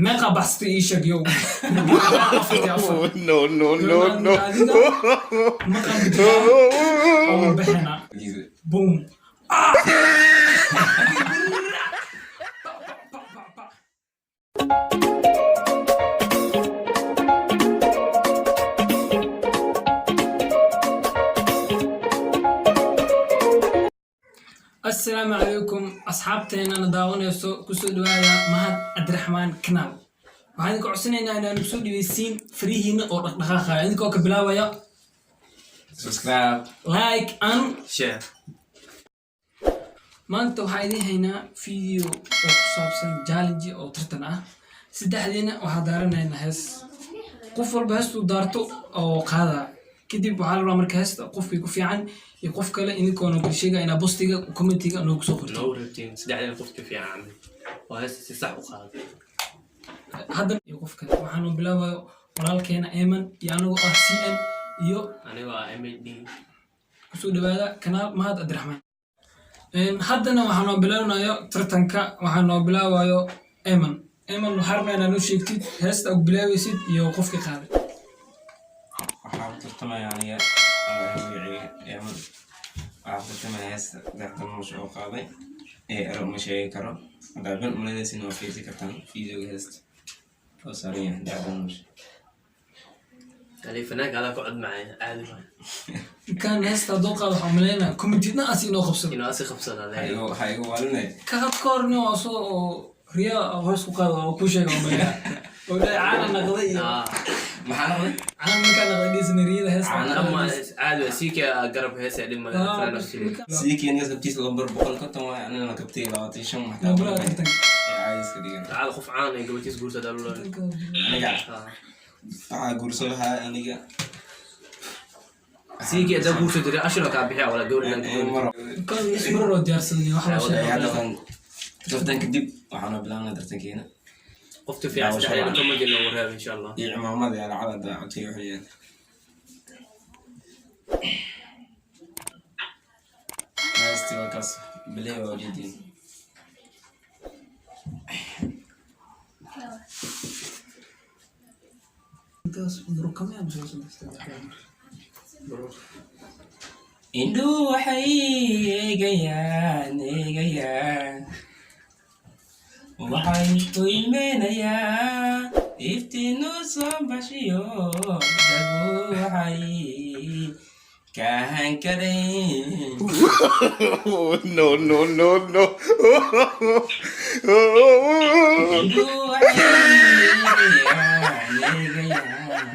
meeqa baxsta ii sheeg yow No, no, no, no. maqan oo bixina boom السلام عليكم أصحابتنا نداونيسو كسو دوايا مهد عبد الرحمن كنال waxaan ku codsanaynaa inaan soo dhaweysiin farihiina oo dhaqdhaqaaqa idinkoo ka bilaabaya subscribe, like and share. maanta waxaan idiin haynaa video oo ku saabsan challenge oo tartan ah saddexdiina waxaa daaranaynaa hees qof walba heestuu daarto oo qaada kadib waxaa la rabaa marka heesta qofkii ku fiican iyo qof kale idinkoo noo sheega inaa postiga commentiga noogu soo qorto No routine. سدحنا قفت في عام. وهذا صح وخلاص. haddan iyo qof kale waxaanu bilaabayo walaalkeena Eeman iyo anigu ah CN iyo أنا وأمد kusoo dhawaada kanaal mahad Cabdiraxmaan haddana waxaanu bilaabayo tartanka waxaanu bilaabayo Eeman waxaan rabnaa inaad noo sheegtid heesta aad bilaabaysid iyo qofka qaaday waxaan tartamaya aniga magacayga Eeman waxaan tartamaya heesta daxdan nolosha oo qaaday ero ma sheegi karo hadaaban umaleedaysina waa fiirsi kartaan videoga heesta oo saaran yahay daxdan nolosha يعني فنانك على قعد معي عادي kan heesta hadduu qaado waxaan umaleynaa commitidna asi inoo qabsado إنه أسي خبصة على waxaa igu waalinaya ka koorni waa soo oo riyaa hoos ku qaado oo ku sheega umaleynaa oo caana naqday iyo maxaa noqday caana markaa naqday dhisna riyada heesta أما عادي سيك قرب هسه لما فلان sidii keenga sabtiis lambar 150 waa anina kabtay 25 maxaa nabula tartanka caadiska dhigan تعال خف عاني قبل تيس قرصة دبل aniga waxaa guurso lahaa aniga سيك إذا قرصة تري أشرا كابيها ولا قول لك kan ismar oo diyaarsaday wax la sheegay haddan tartan kadib waxaanu bilaabnaa tartankeena قفت في عسل حاليا كم جينا ورها إن شاء الله iyo cimaamada ala calada codkay waxayeen heesti waa kaas bilee waa jidin intaas burkama aan soo indhuu waxay eegayaan waxay u ilmeynayaan iftiinu soo bashiyo dagu waxay kahan karayn No, no, no, no. indhuu waxay eegayaan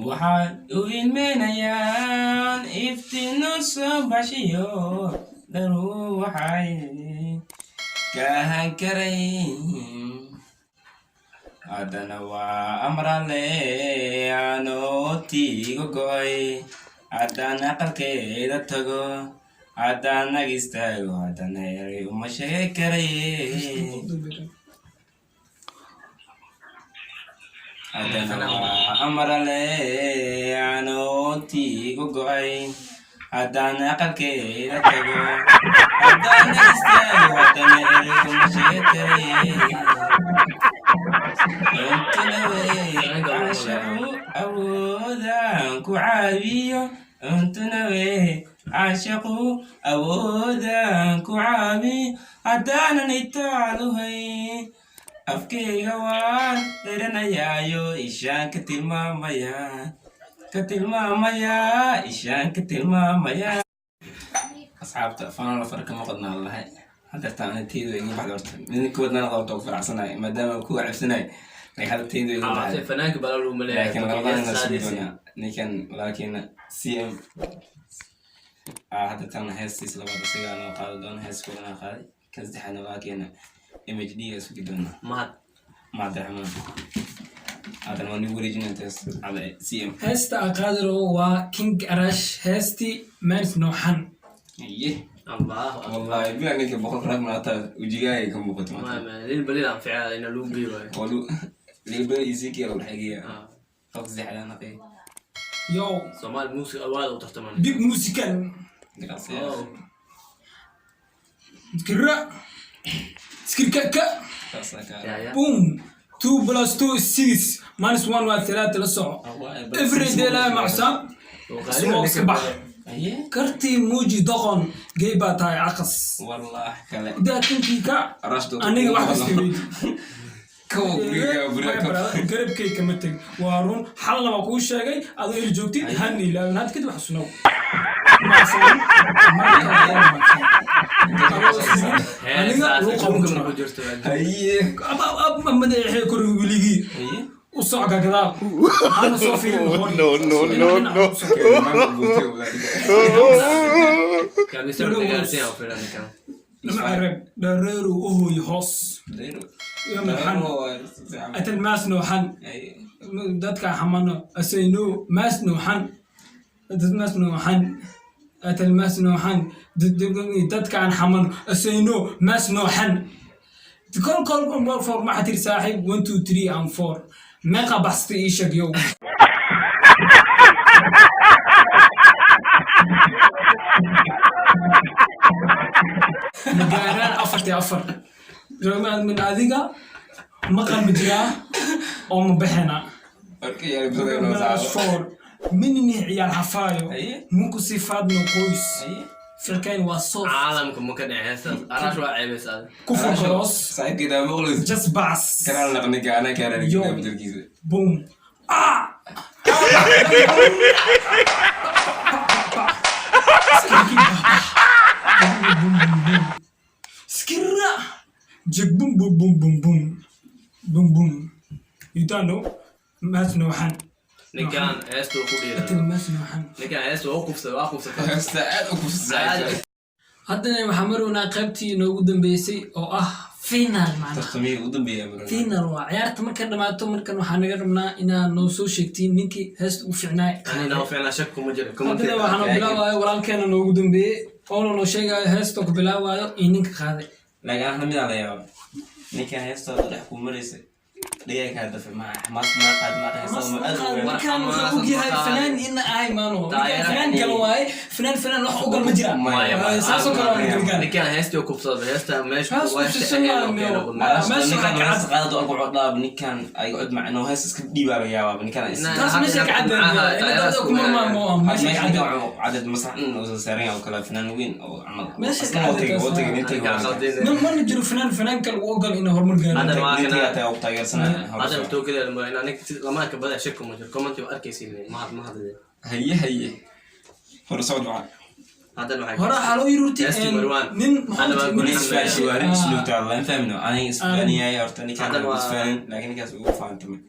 waxay u ilmeynayaan iftiinu soo bashiyo dagu waxay kahan karayn haddana waa amrale anoo tiiga go'ay haddaan aqalkeeda tago haddaan nag istaago haddana eray uma sheegi karaye haddana waa amrale anoo tiiga go'ay haddaan aqalkeeda tago haddaan nag istaago haddana eray uma sheegi karaye awoodaan ku caawiyo untunawe caashaqu awoodaan ku caawiyo haddaanan itaaluhay afkeyga waan xiranayaayo ishaan ka tilmaamaya asxaabta fanala far kama qodnaan lahay hadeertaan anateydu iga baxda horta midinkoodnana qabto ku faraxsanahay maadaama ku cabsanahay hada teydu iga baxday فنانك بلا ملاك laakiin labadana sii doonaa ninkan laakiin CM hadda tan heestiis labada sigaa noo qaadi doona heeskoodana qaaday ka saddexaadna laakiin MHD ga sugi doona مهد Cabdiraxmaan haddana waa nigu wareejinaa hees cala CM heesta aan qaadiro waa King Arash heesti mans nooxan iye الله wallahi bila ninka boqol rag maata wajigaaga ka muuqato ما للبليل عم فعلا إنه لون بيبا walu liiba isikiya lagu xagiya qof saddexdaana qey yo صومال موسيقى أواد وتحتمل big musical gracias كرا سكركا boom 2 plus 2 is 6 minus 1 waa 3 la soco every day la macsan smoke sabax karti muuji doqon geeba tahay aqas والله كلا da kinkiga رشدو aniga wax kasta weyd كو بريكا garabkay kama tag waa run xalna waa kuu sheegay adoo il joogtid hani ilaa had kadib wax sunow aniga loo qaban jirto هي aba madaxay kor wiligii هي u socda gadaal hana soo fiirin No, no, no, no. كان يسوي جالسين في المكان lama arag dhareeru ohoy hoos ya maxan atal maas nooxan dadka xamano asayno maas nooxan dad maas nooxan atal maas nooxan dadka aan xamano asayno maas nooxan kol for ma xatir saaxib 1 2 3 and 4 meeqa baxsti ii sheeg yow مقارنة أفرتي أفر رغم من هذيك مقام بجرا أو مبحنا اوكي يعني بدنا فور مني عيال حفايو أيه. ممكن صفات نقويس في الكائن والصوف عالمكم ممكن يحس انا شو عيب هذا كفر خلاص ساعات كده مغلظ جس بعص كان لغنيك انا كان يو. لغنيك بالكيزه بوم سكرة جك بوم بوم بوم بوم بوم بوم بوم يتانو ماس نوحن نكان استو أتل خدير ماس نوحن نكان استو وقف سوا ساعات اكو ساعات haddana waxaa marownaa qaybtii inoogu dambeysay oo ah final macnaha تختمي ودن بيا final waa ciyaarta markay dhamaato markan waxaa naga rabnaa inaad noo soo sheegtiin ninkii heesta u fiicnaay انا لو فعلا شك مجرد haddana waxaana bilaabaayo walaalkeena noogu dambeeyey oona noo sheegayo heesta ku bilaabaayo iyo ninka qaaday لكن احنا من على يا نيكا هيستو ضحكوا مريسه ليه كان دفع مع حماس ما قاد ما هيستو ما ادري كان وجهي فنان إن أي مانو فنان كانوا واي فنان راح أقول مجرى ساسو كانوا كان نكان هستي وقف هستا ماشي هاس وش السنة ماشي كان قاعد اقعد لا بني كان يقعد مع انه هيس دي بقى يا بني كان تاس ماشي عدد عدد مثلا انه سارين او كلا فنان وين او عمل ماشي عدد ما نجرو فنان كان وقال إنه هرمون هذا ما انت كان يا وقت سنه هذا تو كده لما انا لما كبدا شكو مجرد كومنت واركيسي ما هذا هي فرصه معك هذا الواحد هرا حلو يروتي هستي مروان. نين أنا بقول بوليس فاشي وارد اسلوب تاع الله فهمنا انا اسباني يا ارتني كان هذا بس فاهم لكن كاس هو فاهم تمام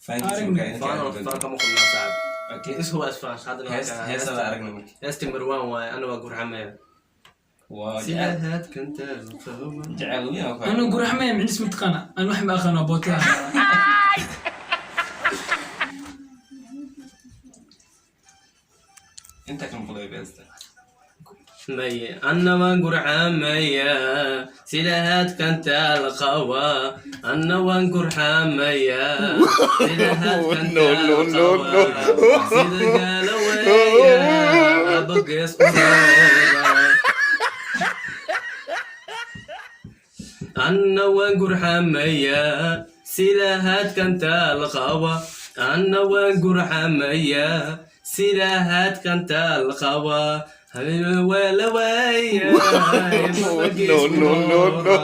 فاهم فانا كم اخذ ساعه اوكي ايش هو اسفاش هذا هسه لا ارقنا منك هستي مروان وانا واقول عمي وجعل سيدات كنت جعلوني أنا أقول حمام عندي اسم تقنا أنا وحنا أخنا بوتها انت كم فضي بس مي أنا وانقر عميا سيدات كنت القوى أنا وانقر حميا سيدات كنت No, no, no, no. سيدة قالوا أبقى أنا وانقر حميا سلاحات كنت القوى أنا وانقر حميا سلاحات كنت القوى ولا ويا No, no, no, no.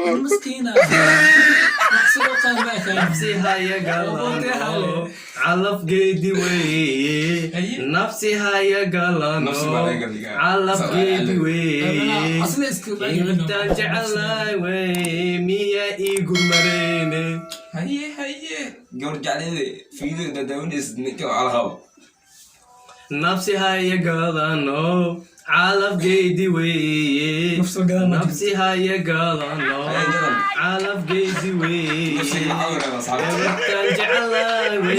المسكينة نفسي هاي قلنا علف قيدي وي نفسي هاي قلنا علف قيدي وي أصلا اسكت انت جعل وي ميا ايقور مريني هي رجع لي في ذا داونيس نكو على الهواء نفسي هاي قلنا علف قيدي وي نفسي هاي قلنا علف قيدي وي نفسي العور يا صاحبي انت جعل وي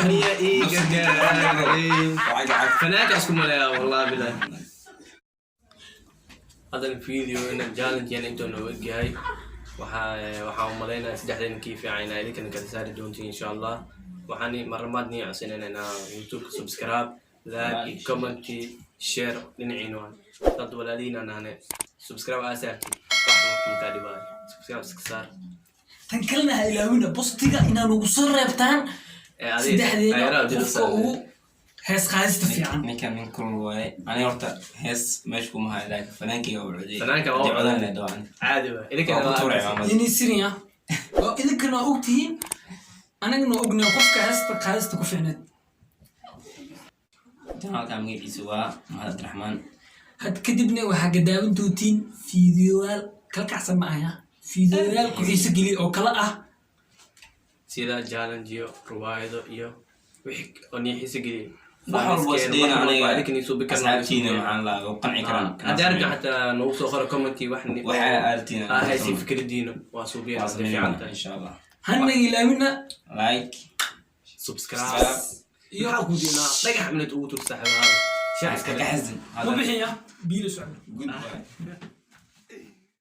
ميا ايقور فناك اسكم يا والله بالله هذا الفيديو إن الجالنج يعني أنتوا نوجهي waxaan umaleynaa saddexdeen kii fiicayna idinkan kala saari doontiin insha Allah waxaan marmaadni codsanayna YouTube subscribe like comment share dhiniciina dad walaaliina nahne subscribe asaarti مكادي باي سبسكرايب سكسار تنكلنا هيلاوينا بوستيغا إنا نوصل ريبتان سدحدينا قفكا uu hees qaadista fiican ninka min kul waaye ani horta hees meesha kuma hayo laakiin fanaankii oo codiyay فنانك هو codan la doocan عادي بقى إذا كان inay siriya oo idinkana og tihiin anagana ognaa qofka heesta qaadista ku fiicneed janaalka magaciisa waa Mahad Abdiraxmaan had kadibna waxaa gadaawan doontiin fiidiyoyaal kala kacsan ma ahaya fiidiyoyaal ku xiiso geliya oo kala ah سيدا جالنجيو روايدو إيو وحك أني حس قليل wax walba sideen aniga لكن يسوي بكرة asxaabtiina maxaan laa u qanci karaan هذا أرجع حتى نوصل آخر كومنتي واحد waxaa aartiina هاي سي فكرة دينه واسوبيا في عنده insha Allah hanna ilaawina like سبسكرايب iyo waxa ku diina dhagax minad ugu tursaxay hada iska xasin ma bixiya biilo socdo goodbye